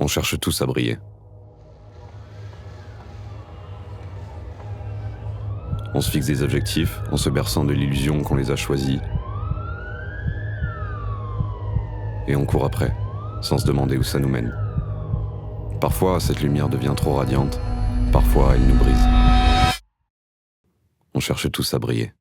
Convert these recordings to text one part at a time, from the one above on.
On cherche tous à briller. On se fixe des objectifs en se berçant de l'illusion qu'on les a choisis. Et on court après, sans se demander où ça nous mène. Parfois, cette lumière devient trop radiante. Parfois, elle nous brise. On cherche tous à briller.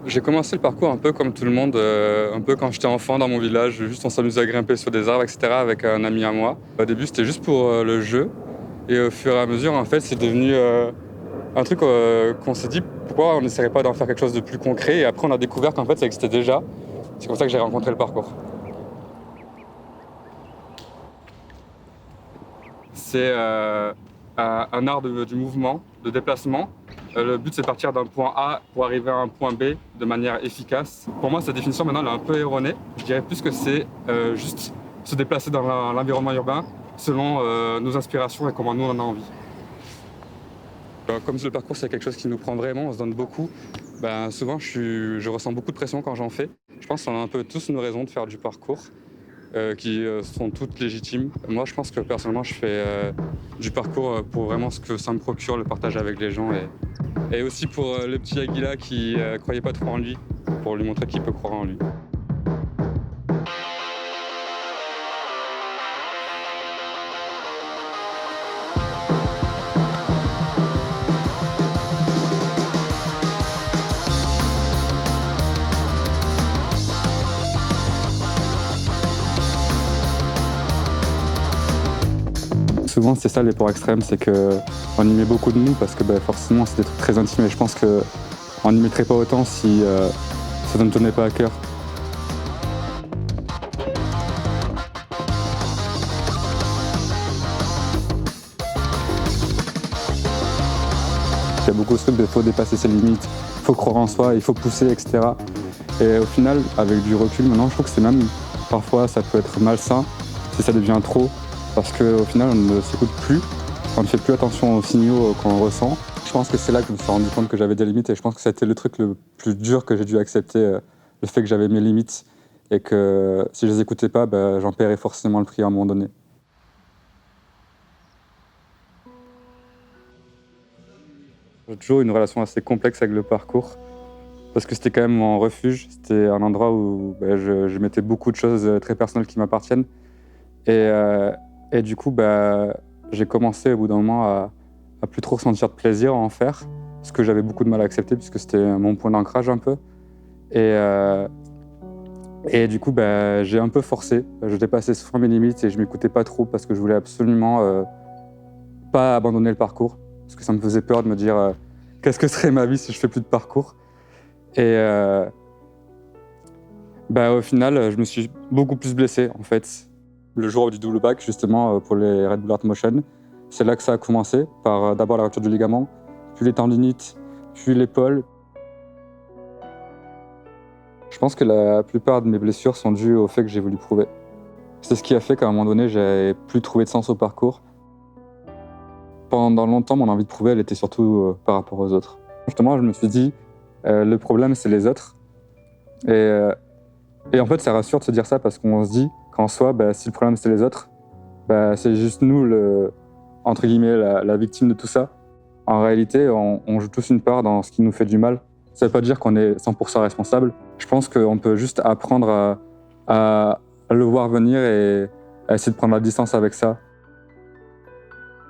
J'ai commencé le parcours un peu comme tout le monde, un peu quand j'étais enfant dans mon village, juste on s'amusait à grimper sur des arbres, etc. avec un ami à moi. Au début c'était juste pour le jeu, et au fur et à mesure en fait c'est devenu un truc qu'on s'est dit pourquoi on n'essaierait pas d'en faire quelque chose de plus concret, et après on a découvert qu'en fait ça existait déjà. C'est comme ça que j'ai rencontré le parcours. C'est un art du mouvement, de déplacement. Le but, c'est de partir d'un point A pour arriver à un point B de manière efficace. Pour moi, cette définition, maintenant, elle est un peu erronée. Je dirais plus que c'est juste se déplacer dans l'environnement urbain selon nos inspirations et comment nous, on en a envie. Comme le parcours, c'est quelque chose qui nous prend vraiment, on se donne beaucoup, souvent, je ressens beaucoup de pression quand j'en fais. Je pense qu'on a un peu tous nos raisons de faire du parcours. Qui sont toutes légitimes. Moi, je pense que personnellement, je fais du parcours pour vraiment ce que ça me procure, le partage avec les gens, et aussi pour le petit Aguila qui croyait pas trop en lui, pour lui montrer qu'il peut croire en lui. Souvent, c'est ça les ports extrêmes, c'est qu'on y met beaucoup de nous parce que forcément, c'est des trucs très intimes, et je pense qu'on n'y mettrait pas autant si ça ne me tenait pas à cœur. Il y a beaucoup de trucs de faut dépasser ses limites, il faut croire en soi, il faut pousser, etc. Et au final, avec du recul, maintenant, je trouve que c'est même, parfois, ça peut être malsain si ça devient trop. Parce qu'au final, on ne s'écoute plus, on ne fait plus attention aux signaux qu'on ressent. Je pense que c'est là que je me suis rendu compte que j'avais des limites, et je pense que c'était le truc le plus dur que j'ai dû accepter, le fait que j'avais mes limites et que si je les écoutais pas, j'en paierais forcément le prix à un moment donné. J'ai toujours eu une relation assez complexe avec le parcours parce que c'était quand même mon refuge, c'était un endroit où je mettais beaucoup de choses très personnelles qui m'appartiennent. Et du coup, j'ai commencé au bout d'un moment à plus trop ressentir de plaisir à en faire, ce que j'avais beaucoup de mal à accepter puisque c'était mon point d'ancrage un peu. Et du coup, j'ai un peu forcé. Je dépassais souvent mes limites et je m'écoutais pas trop parce que je voulais absolument pas abandonner le parcours, parce que ça me faisait peur de me dire qu'est-ce que serait ma vie si je fais plus de parcours. Et au final, je me suis beaucoup plus blessé en fait. Le jour du double back, justement, pour les Red Bull Art Motion, c'est là que ça a commencé, par d'abord la rupture du ligament, puis les tendinites, puis l'épaule. Je pense que la plupart de mes blessures sont dues au fait que j'ai voulu prouver. C'est ce qui a fait qu'à un moment donné, j'avais plus trouvé de sens au parcours. Pendant longtemps, mon envie de prouver, elle était surtout par rapport aux autres. Justement, je me suis dit, le problème, c'est les autres. Et en fait, ça rassure de se dire ça parce qu'on se dit qu'en soi, si le problème, c'est les autres, c'est juste nous, entre guillemets, la victime de tout ça. En réalité, on joue tous une part dans ce qui nous fait du mal. Ça ne veut pas dire qu'on est 100% responsable. Je pense qu'on peut juste apprendre à le voir venir et à essayer de prendre la distance avec ça.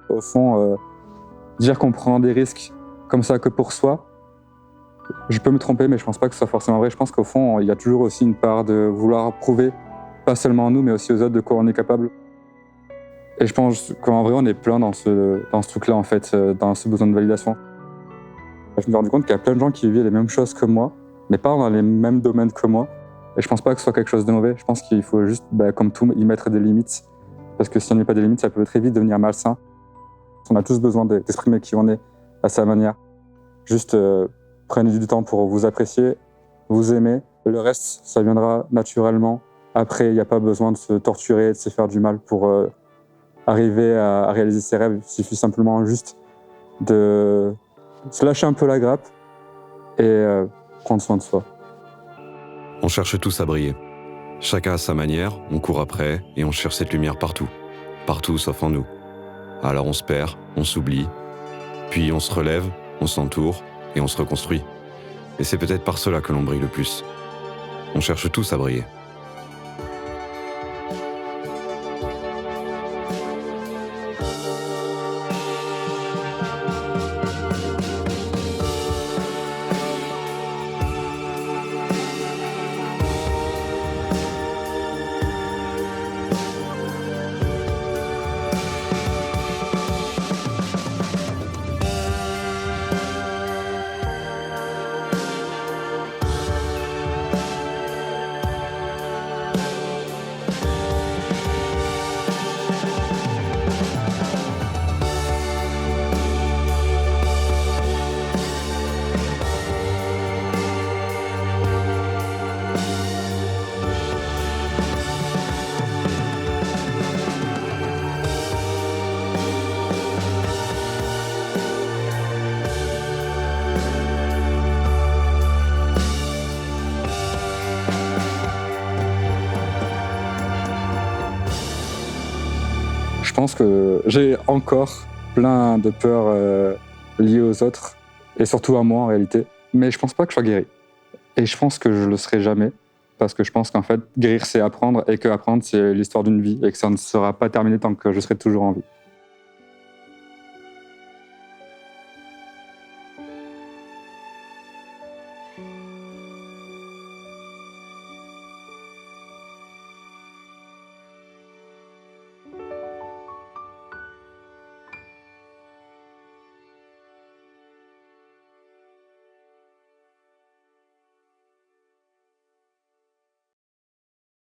Au fond, dire qu'on prend des risques comme ça que pour soi, je peux me tromper, mais je ne pense pas que ce soit forcément vrai. Je pense qu'au fond, il y a toujours aussi une part de vouloir prouver, pas seulement à nous, mais aussi aux autres, de quoi on est capable. Et je pense qu'en vrai, on est plein dans ce truc-là, en fait, dans ce besoin de validation. Je me suis rendu compte qu'il y a plein de gens qui vivent les mêmes choses que moi, mais pas dans les mêmes domaines que moi. Et je pense pas que ce soit quelque chose de mauvais. Je pense qu'il faut juste, comme tout, y mettre des limites. Parce que si on n'y met pas des limites, ça peut très vite devenir malsain. On a tous besoin d'exprimer qui on est à sa manière. Juste prenez du temps pour vous apprécier, vous aimer. Le reste, ça viendra naturellement. Après, il n'y a pas besoin de se torturer, de se faire du mal pour arriver à réaliser ses rêves. Il suffit simplement juste de se lâcher un peu la grappe et prendre soin de soi. On cherche tous à briller. Chacun à sa manière, on court après et on cherche cette lumière partout. Partout sauf en nous. Alors on se perd, on s'oublie, puis on se relève, on s'entoure et on se reconstruit. Et c'est peut-être par cela que l'on brille le plus. On cherche tous à briller. Je pense que j'ai encore plein de peurs liées aux autres, et surtout à moi en réalité. Mais je pense pas que je sois guéri. Et je pense que je le serai jamais, parce que je pense qu'en fait, guérir c'est apprendre, et que apprendre c'est l'histoire d'une vie, et que ça ne sera pas terminé tant que je serai toujours en vie.